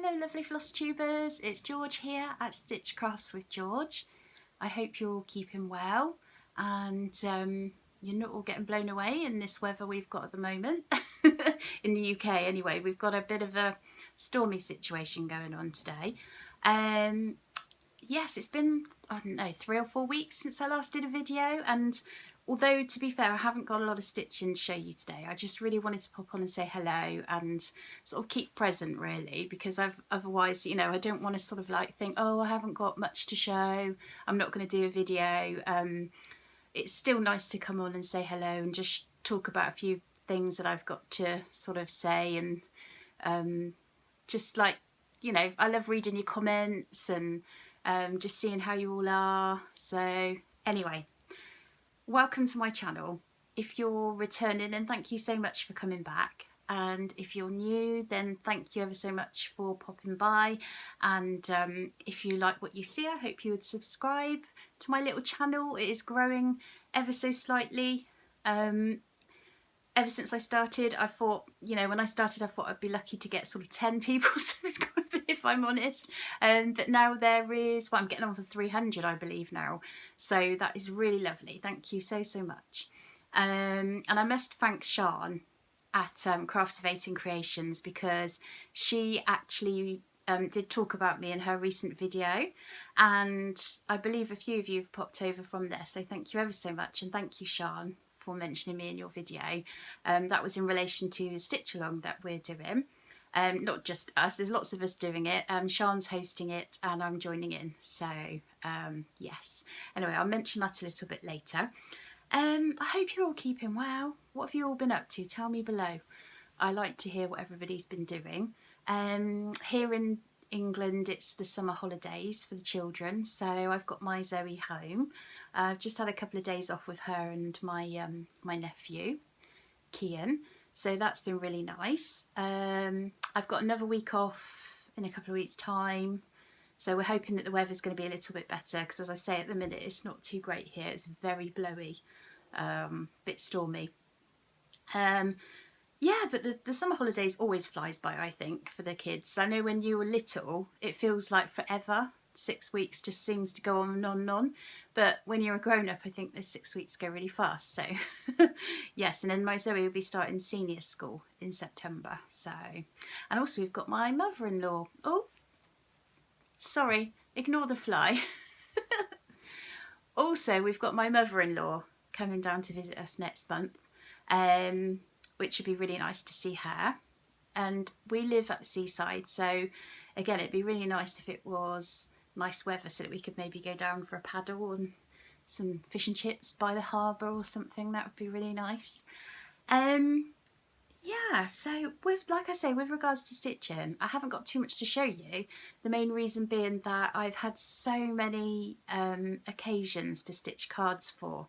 Hello lovely floss tubers, it's George here at Stitch Crafts with George. I hope you're all keeping well and you're not all getting blown away in this weather we've got at the moment. In the UK anyway, we've got a bit of a stormy situation going on today. Yes, it's been, I don't know, 3 or 4 weeks since I last did a video, and although to be fair I haven't got a lot of stitching to show you today, I just really wanted to pop on and say hello and sort of keep present really, because otherwise, you know, I don't want to sort of like think, oh, I haven't got much to show, I'm not going to do a video. It's still nice to come on and say hello and just talk about a few things that I've got to sort of say, and just like, you know, I love reading your comments and just seeing how you all are. So anyway, welcome to my channel. If you're returning, then thank you so much for coming back, and if you're new, then thank you ever so much for popping by. And if you like what you see, I hope you would subscribe to my little channel. It is growing ever so slightly. Ever since I started, I thought, you know, when I started I thought I'd be lucky to get sort of 10 people subscribing, if I'm honest, but now there is, well, I'm getting on for 300 I believe now, so that is really lovely. Thank you so much. And I must thank Sian at Craftivating Creations, because she actually did talk about me in her recent video, and I believe a few of you have popped over from there, so thank you ever so much, and thank you, Sian, for mentioning me in your video. That was in relation to the stitch along that we're doing. Not just us, there's lots of us doing it. Sian's hosting it and I'm joining in, so yes. Anyway, I'll mention that a little bit later. I hope you're all keeping well. What have you all been up to? Tell me below. I like to hear what everybody's been doing. Here in England it's the summer holidays for the children, so I've got my Zoe home. I've just had a couple of days off with her and my my nephew Kian, so that's been really nice. I've got another week off in a couple of weeks time, so we're hoping that the weather's going to be a little bit better, because as I say, at the minute it's not too great here. It's very blowy, bit stormy. Yeah, but the summer holidays always flies by, I think, for the kids. I know when you were little, it feels like forever. 6 weeks just seems to go on and on and on. But when you're a grown-up, I think those 6 weeks go really fast. So, yes, and then my Zoe will be starting senior school in September. So, and also we've got my mother-in-law. Oh, sorry, ignore the fly. Also, we've got my mother-in-law coming down to visit us next month. Which would be really nice to see her. And we live at the seaside, so again, it'd be really nice if it was nice weather so that we could maybe go down for a paddle and some fish and chips by the harbour or something. That would be really nice. Yeah, so like I say, with regards to stitching, I haven't got too much to show you. The main reason being that I've had so many occasions to stitch cards for.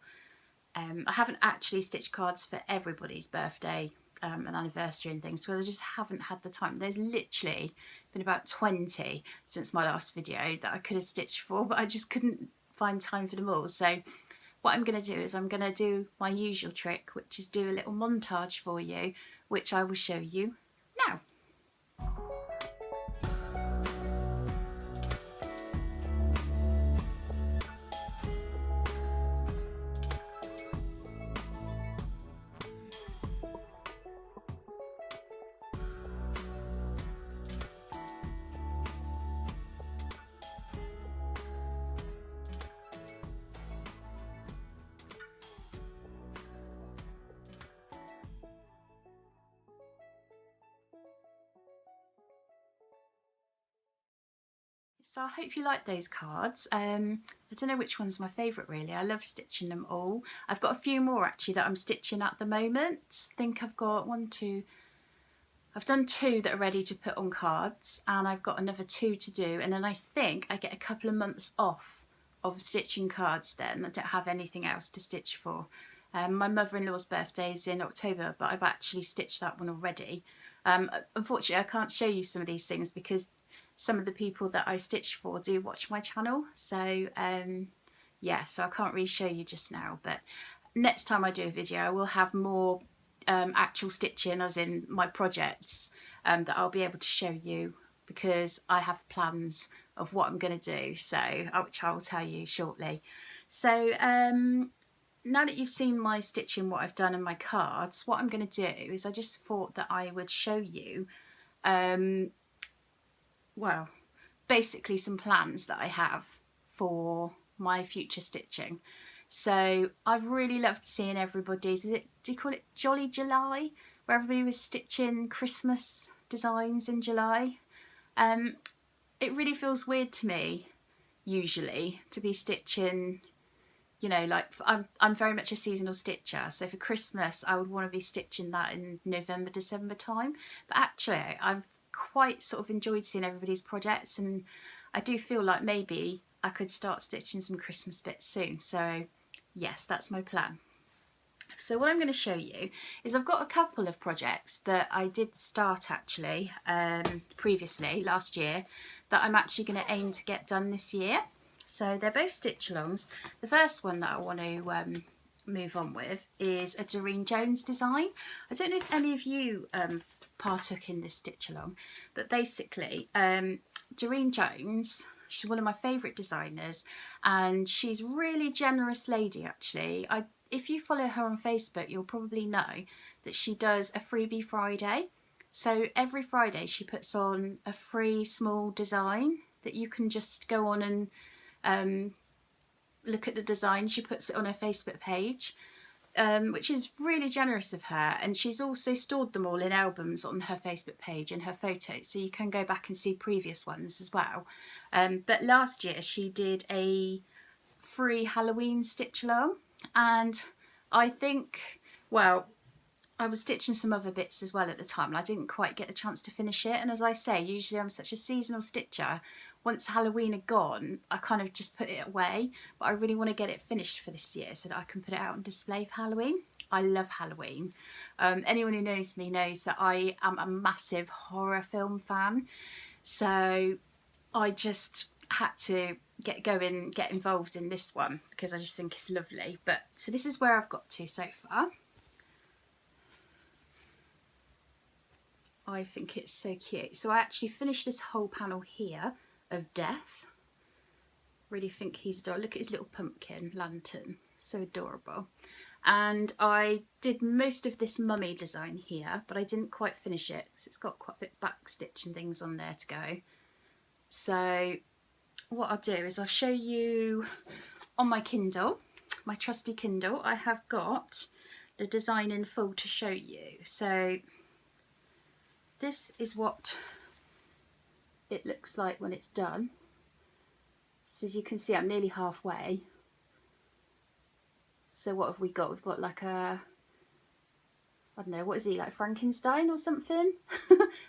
I haven't actually stitched cards for everybody's birthday and anniversary and things, because I just haven't had the time. There's literally been about 20 since my last video that I could have stitched for, but I just couldn't find time for them all. So what I'm going to do is I'm going to do my usual trick, which is do a little montage for you, which I will show you now. So I hope you like those cards. I don't know which one's my favourite really. I love stitching them all. I've got a few more actually that I'm stitching at the moment. I think I've got I've done 2 that are ready to put on cards, and I've got another 2 to do, and then I think I get a couple of months off of stitching cards then. I don't have anything else to stitch for. My mother-in-law's birthday is in October, but I've actually stitched that one already. Unfortunately, I can't show you some of these things because some of the people that I stitched for do watch my channel, so yeah, so I can't really show you just now, but next time I do a video I will have more actual stitching, as in my projects, that I'll be able to show you, because I have plans of what I'm going to do, so which I will tell you shortly. So now that you've seen my stitching, what I've done in my cards, what I'm going to do is I just thought that I would show you well, basically some plans that I have for my future stitching. So I've really loved seeing everybody's, do you call it Jolly July, where everybody was stitching Christmas designs in July. It really feels weird to me usually to be stitching, you know, like I'm very much a seasonal stitcher, so for Christmas I would want to be stitching that in November, December time, but actually I've quite sort of enjoyed seeing everybody's projects, and I do feel like maybe I could start stitching some Christmas bits soon. So yes, that's my plan. So what I'm going to show you is I've got a couple of projects that I did start actually previously last year that I'm actually going to aim to get done this year. So they're both stitch alongs. The first one that I want to move on with is a Doreen Jones design. I don't know if any of you partook in this stitch along, but basically Doreen Jones, she's one of my favourite designers, and she's a really generous lady actually. If you follow her on Facebook, you'll probably know that she does a freebie Friday. So every Friday she puts on a free small design that you can just go on and look at the design. She puts it on her Facebook page, which is really generous of her, and she's also stored them all in albums on her Facebook page and her photos, so you can go back and see previous ones as well. But last year she did a free Halloween stitch along, and I think, well, I was stitching some other bits as well at the time and I didn't quite get a chance to finish it, and as I say, usually I'm such a seasonal stitcher, once Halloween are gone I kind of just put it away, but I really want to get it finished for this year so that I can put it out on display for Halloween. I love Halloween. Anyone who knows me knows that I am a massive horror film fan, so I just had to get going, get involved in this one because I just think it's lovely. But so this is where I've got to so far. I think it's so cute. So I actually finished this whole panel here of Death. Really think he's adorable. Look at his little pumpkin lantern, so adorable. And I did most of this mummy design here, but I didn't quite finish it because it's got quite a bit back stitch and things on there to go. So what I'll do is I'll show you on my Kindle, my trusty Kindle. I have got the design in full to show you. So this is what it looks like when it's done. So as you can see, I'm nearly halfway. So what have we got? We've got like a, I don't know, what is he, like Frankenstein or something?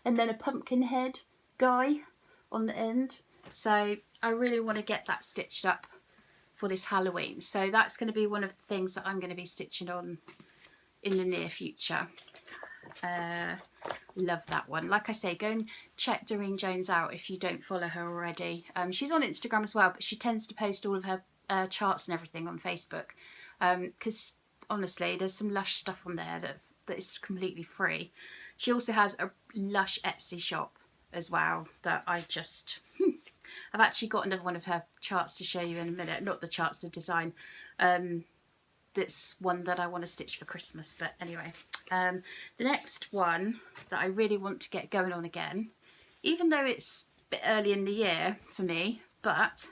And then a pumpkin head guy on the end. So I really want to get that stitched up for this Halloween. So that's going to be one of the things that I'm going to be stitching on in the near future. Love that one. Like I say, go and check Doreen Jones out if you don't follow her already. She's on Instagram as well, but she tends to post all of her charts and everything on Facebook, because honestly there's some lush stuff on there that is completely free. She also has a lush Etsy shop as well that I just I've actually got another one of her charts to show you in a minute. Not the charts, the design. That's one that I want to stitch for Christmas. But anyway, the next one that I really want to get going on again, even though it's a bit early in the year for me, but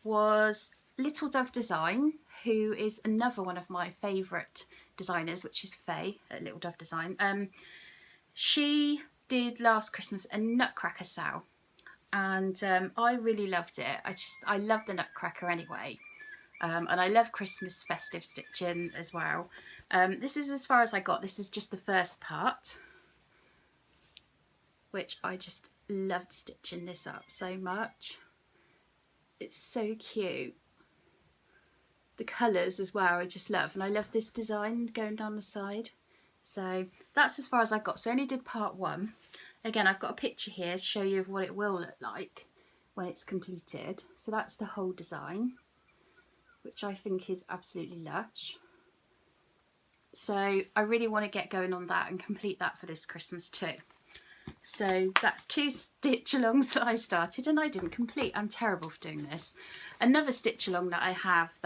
was Little Dove Design, who is another one of my favourite designers, which is Faye at Little Dove Design. She did last Christmas a Nutcracker sow, and I really loved it. I love the Nutcracker anyway. And I love Christmas festive stitching as well. This is as far as I got. This is just the first part, which I just loved stitching this up so much. It's so cute. The colours as well I just love, and I love this design going down the side. So that's as far as I got. So I only did part one. Again, I've got a picture here to show you of what it will look like when it's completed. So that's the whole design, which I think is absolutely lush. So I really want to get going on that and complete that for this Christmas too. So that's 2 stitch alongs that I started and I didn't complete. I'm terrible for doing this. Another stitch along that I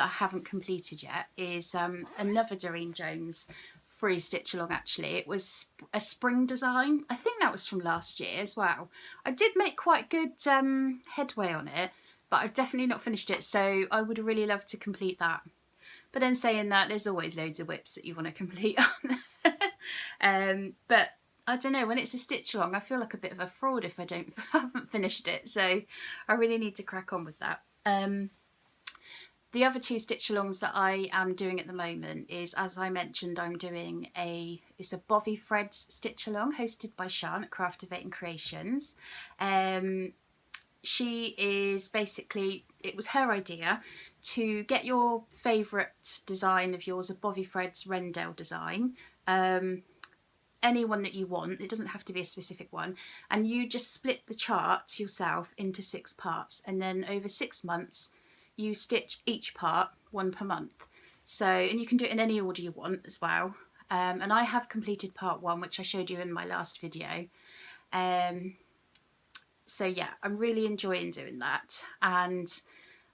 haven't completed yet is another Doreen Jones free stitch along. Actually, it was a spring design. I think that was from last year as well. I did make quite good headway on it, but I've definitely not finished it, so I would really love to complete that. But then saying that, there's always loads of whips that you want to complete on. But I don't know, when it's a stitch along, I feel like a bit of a fraud if I haven't finished it. So I really need to crack on with that. The other 2 stitch alongs that I am doing at the moment is, as I mentioned, I'm doing it's a Bovie Threads stitch along hosted by Sian at Craftivating Creations. She is basically, it was her idea to get your favourite design of yours, a Bovie Threads Rendell design, any one that you want, it doesn't have to be a specific one, and you just split the chart yourself into 6 parts, and then over 6 months you stitch each part 1 per month. So, and you can do it in any order you want as well. And I have completed part 1, which I showed you in my last video. So yeah, I'm really enjoying doing that, and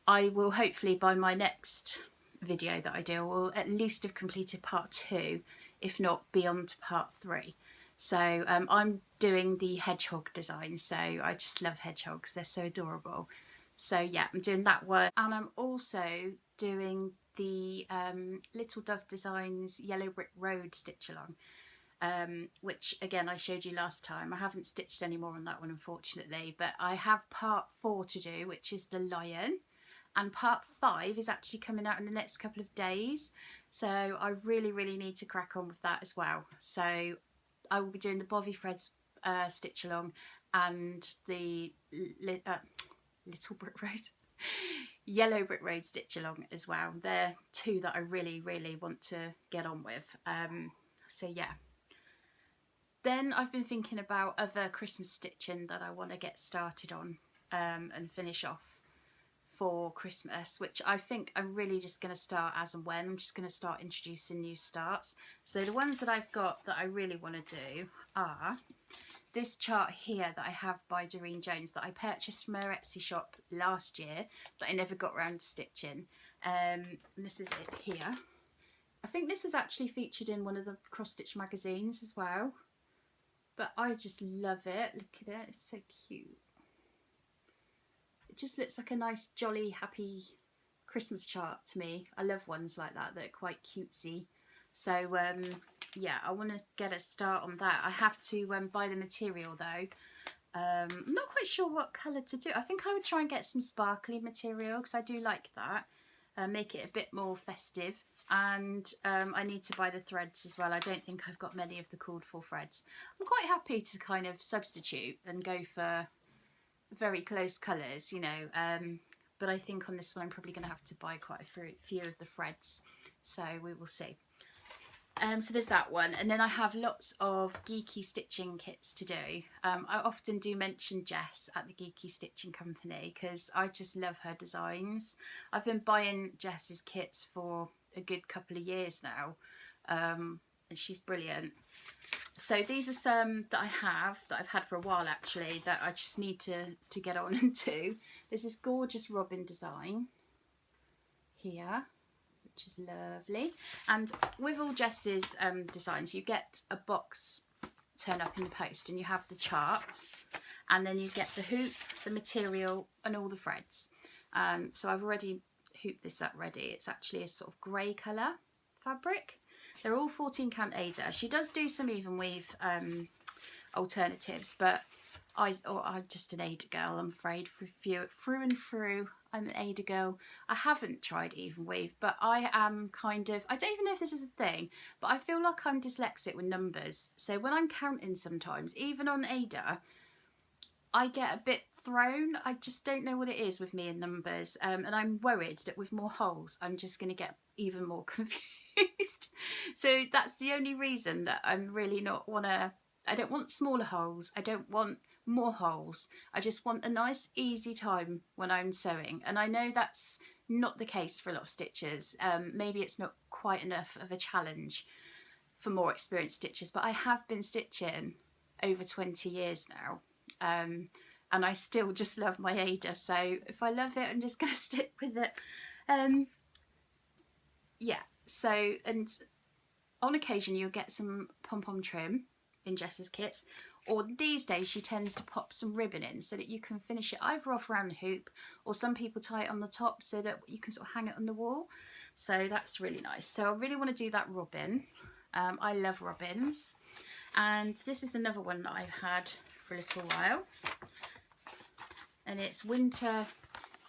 I will hopefully by my next video that I do, will at least have completed part 2, if not beyond part 3. So I'm doing the hedgehog design, so I just love hedgehogs, they're so adorable. So yeah, I'm doing that one, and I'm also doing the Little Dove Designs Yellow Brick Road stitch along, which again I showed you last time. I haven't stitched any more on that one unfortunately, but I have part 4 to do, which is the lion, and part 5 is actually coming out in the next couple of days, so I really need to crack on with that as well. So I will be doing the Bovie Threads stitch along and the Little Brick Road Yellow Brick Road stitch along as well. They're 2 that I really want to get on with. So yeah. Then I've been thinking about other Christmas stitching that I want to get started on and finish off for Christmas, which I think I'm really just going to start as and when. I'm just going to start introducing new starts. So the ones that I've got that I really want to do are this chart here that I have by Doreen Jones that I purchased from her Etsy shop last year, but I never got around to stitching. This is it here. I think this was actually featured in one of the cross stitch magazines as well, but I just love it. Look at it, it's so cute. It just looks like a nice jolly happy Christmas chart to me. I love ones like that that are quite cutesy. So yeah, I want to get a start on that. I have to buy the material though. I'm not quite sure what colour to do. I think I would try and get some sparkly material because I do like that. Make it a bit more festive, and I need to buy the threads as well. I don't think I've got many of the called for threads. I'm quite happy to kind of substitute and go for very close colours, you know, but I think on this one I'm probably going to have to buy quite a few of the threads, so we will see. So there's that one, and then I have lots of geeky stitching kits to do. I often do mention Jess at the Geeky Stitching Company because I just love her designs. I've been buying Jess's kits for a good couple of years now, and she's brilliant. So these are some that I've had for a while actually, that I just need to get on and do. There's this gorgeous robin design here, which is lovely, and with all Jess's designs you get a box turn up in the post, and you have the chart, and then you get the hoop, the material and all the threads. So I've already hooped this up ready. It's actually a sort of grey colour fabric. They're all 14 count Aida. She does do some even weave alternatives, but I'm just an Aida girl, I'm afraid. Through and through, I'm an Aida girl. I haven't tried even weave, but I am kind of, I don't even know if this is a thing, but I feel like I'm dyslexic with numbers. So when I'm counting sometimes, even on Aida, I get a bit thrown. I just don't know what it is with me and numbers, and I'm worried that with more holes I'm just going to get even more confused. So that's the only reason that I'm really not I don't want smaller holes, I don't want more holes, I just want a nice easy time when I'm sewing, and I know that's not the case for a lot of stitchers. Maybe it's not quite enough of a challenge for more experienced stitchers, but I have been stitching over 20 years now, and I still just love my Ada, so if I love it, I'm just going to stick with it. Yeah, so, and on occasion you'll get some pom-pom trim in Jess's kits, or these days she tends to pop some ribbon in so that you can finish it either off around the hoop, or some people tie it on the top so that you can sort of hang it on the wall. So that's really nice. So I really want to do that robin. I love robins. And this is another one that I've had for a little while, and it's Winter,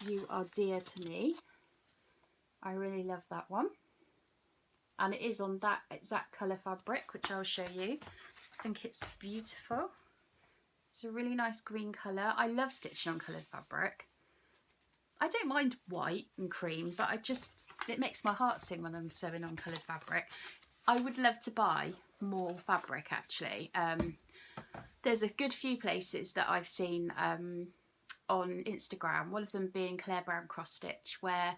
You Are Dear to Me. I really love that one, and it is on that exact colour fabric, which I'll show you. I think it's beautiful. It's a really nice green colour. I love stitching on coloured fabric. I don't mind white and cream, but it makes my heart sing when I'm sewing on coloured fabric. I would love to buy more fabric, actually. There's a good few places that I've seen on Instagram, one of them being Claire Brown Cross Stitch, where,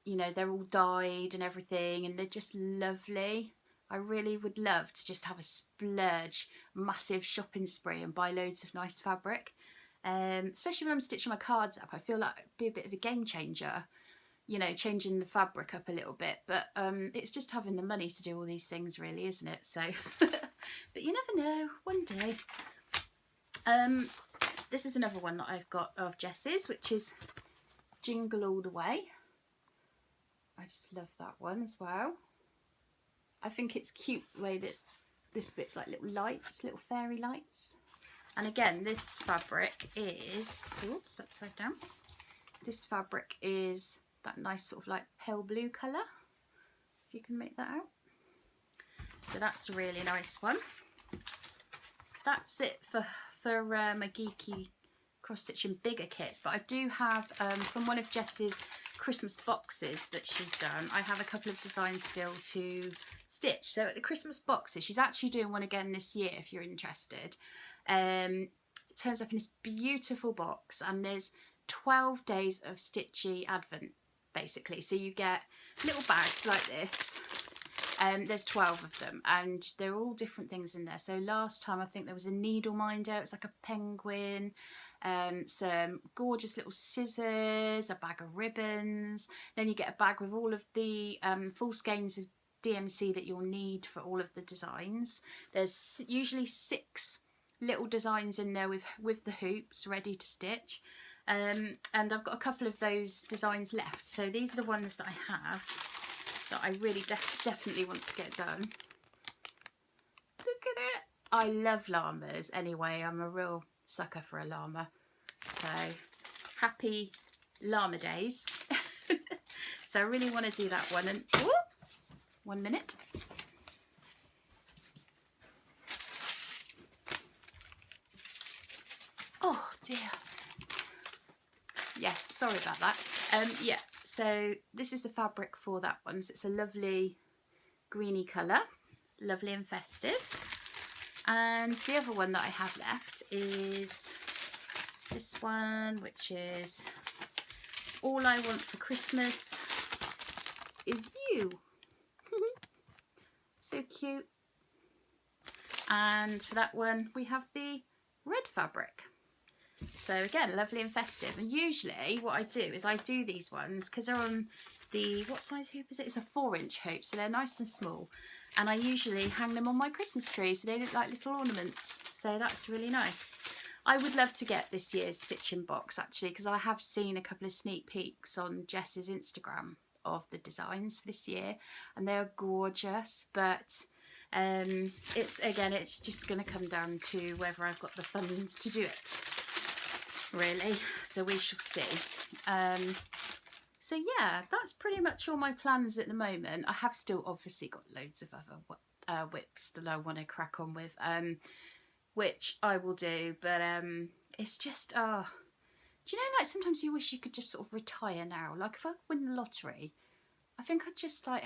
you know, they're all dyed and everything, and they're just lovely. I really would love to just have a splurge, massive shopping spree and buy loads of nice fabric. Especially when I'm stitching my cards up, I feel like it'd be a bit of a game changer, you know, changing the fabric up a little bit. But it's just having the money to do all these things, really, isn't it? So, but you never know, one day. This is another one that I've got of Jess's, which is Jingle All the Way. I just love that one as well. I think it's cute the way that this bit's like little lights, little fairy lights. And again, this fabric is, oops, upside down. This fabric is that nice sort of like pale blue colour, if you can make that out. So that's a really nice one. That's it for my geeky cross-stitching bigger kits, but I do have, from one of Jess's Christmas boxes that she's done, I have a couple of designs still to stitch. So at the Christmas boxes, she's actually doing one again this year, if you're interested. It turns up in this beautiful box, and there's 12 days of stitchy advent, basically. So you get little bags like this. There's 12 of them, and they're all different things in there. So last time I think there was a needle minder, it's like a penguin, some gorgeous little scissors, a bag of ribbons. Then you get a bag with all of the full skeins of DMC that you'll need for all of the designs. There's usually 6 little designs in there with the hoops ready to stitch. And I've got a couple of those designs left. So these are the ones that I have that I really definitely want to get done. Look at it. I love llamas anyway. I'm a real sucker for a llama. So happy llama days. So I really want to do that one. And whoop, 1 minute. Oh dear. Yes, sorry about that. Yeah, so this is the fabric for that one. So it's a lovely greeny colour, lovely and festive. And the other one that I have left is this one, which is All I Want for Christmas Is You. So cute. And for that one, we have the red fabric. So again, lovely and festive. And usually what I do is I do these ones because they're on the, what size hoop is it? It's a 4-inch hoop, so they're nice and small. And I usually hang them on my Christmas tree so they look like little ornaments. So that's really nice. I would love to get this year's stitching box actually, because I have seen a couple of sneak peeks on Jess's Instagram of the designs for this year, and they're gorgeous. But it's just going to come down to whether I've got the funds to do it, really. So we shall see. So yeah, that's pretty much all my plans at the moment. I have still obviously got loads of other whips that I want to crack on with, which I will do. But it's just, do you know, like sometimes you wish you could just sort of retire now. Like if I win the lottery, I think I'd just like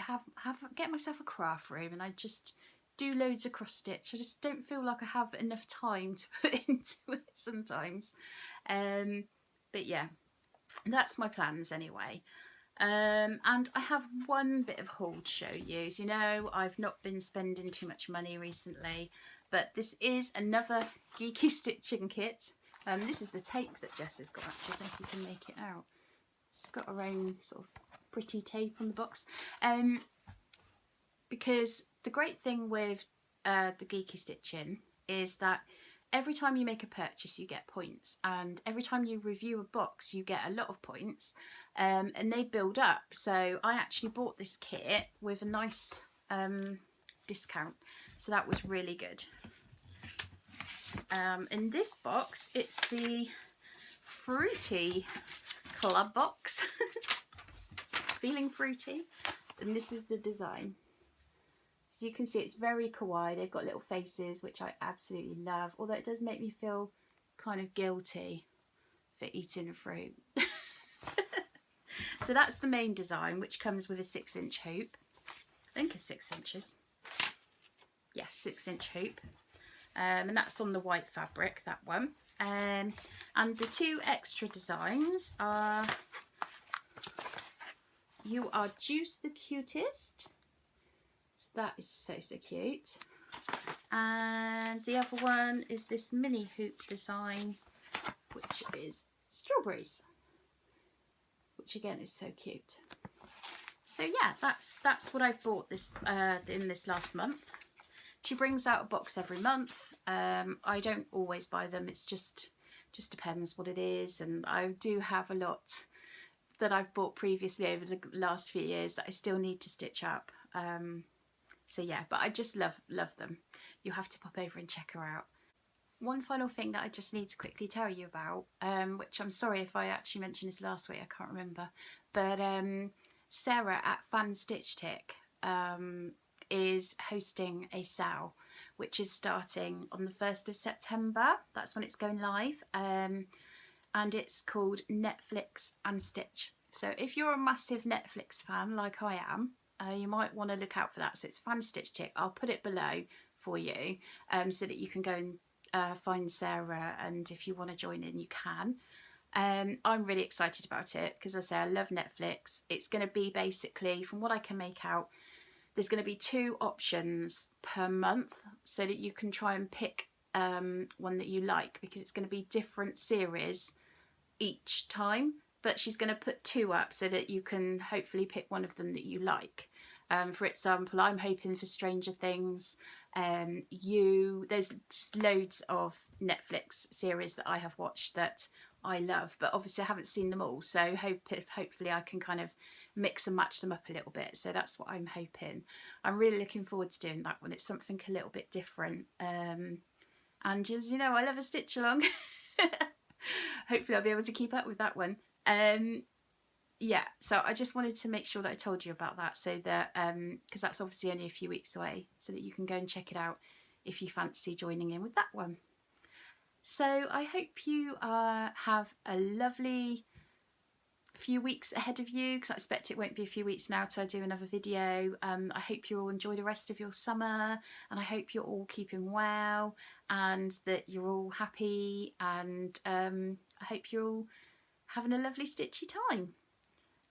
get myself a craft room and I'd just do loads of cross stitch. I just don't feel like I have enough time to put into it sometimes. But yeah, that's my plans anyway. And I have one bit of haul to show you. As you know, I've not been spending too much money recently, but this is another geeky stitching kit. This is the tape that Jess has got, actually. I don't know if you can make it out. It's got her own sort of pretty tape on the box. Because the great thing with the geeky stitching is that every time you make a purchase you get points, and every time you review a box you get a lot of points, and they build up. So I actually bought this kit with a nice discount, so that was really good. In this box it's the fruity club box. Feeling fruity, and this is the design. So you can see it's very kawaii. They've got little faces, which I absolutely love, although it does make me feel kind of guilty for eating fruit. So that's the main design, which comes with a 6-inch hoop. I think it's 6 inches. Yes, 6-inch hoop. And that's on the white fabric, that one. And the two extra designs are You Are Juice the Cutest. So that is so cute. And the other one is this mini hoop design, which is strawberries, which again is so cute. So yeah, that's what I've bought this in this last month. She brings out a box every month. I don't always buy them. It's just depends what it is, and I do have a lot that I've bought previously over the last few years that I still need to stitch up. So yeah, but I just love them. You'll have to pop over and check her out. One final thing that I just need to quickly tell you about, which I'm sorry if I actually mentioned this last week, I can't remember, but Sarah at Fanstitchtic is hosting a sale, which is starting on the 1st of September. That's when it's going live, and it's called Netflix and Stitch. So if you're a massive Netflix fan like I am, you might want to look out for that. So it's Fanstitchtic. I'll put it below for you, so that you can go and find Sarah, and if you want to join in you can. I'm really excited about it because, as I say, I love Netflix. It's going to be basically, from what I can make out, there's going to be 2 options per month, so that you can try and pick one that you like, because it's going to be different series each time, but she's going to put 2 up so that you can hopefully pick one of them that you like. For example, I'm hoping for Stranger Things. There's just loads of Netflix series that I have watched that I love, but obviously I haven't seen them all, so hopefully I can kind of mix and match them up a little bit. So that's what I'm hoping. I'm really looking forward to doing that one. It's something a little bit different, and as you know, I love a stitch along. Hopefully I'll be able to keep up with that one. Yeah, so I just wanted to make sure that I told you about that, so that because that's obviously only a few weeks away, so that you can go and check it out if you fancy joining in with that one. So I hope you have a lovely few weeks ahead of you, because I expect it won't be a few weeks now till I do another video. I hope you all enjoy the rest of your summer, and I hope you're all keeping well, and that you're all happy, and I hope you're all having a lovely stitchy time.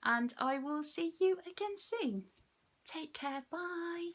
And I will see you again soon. Take care, bye.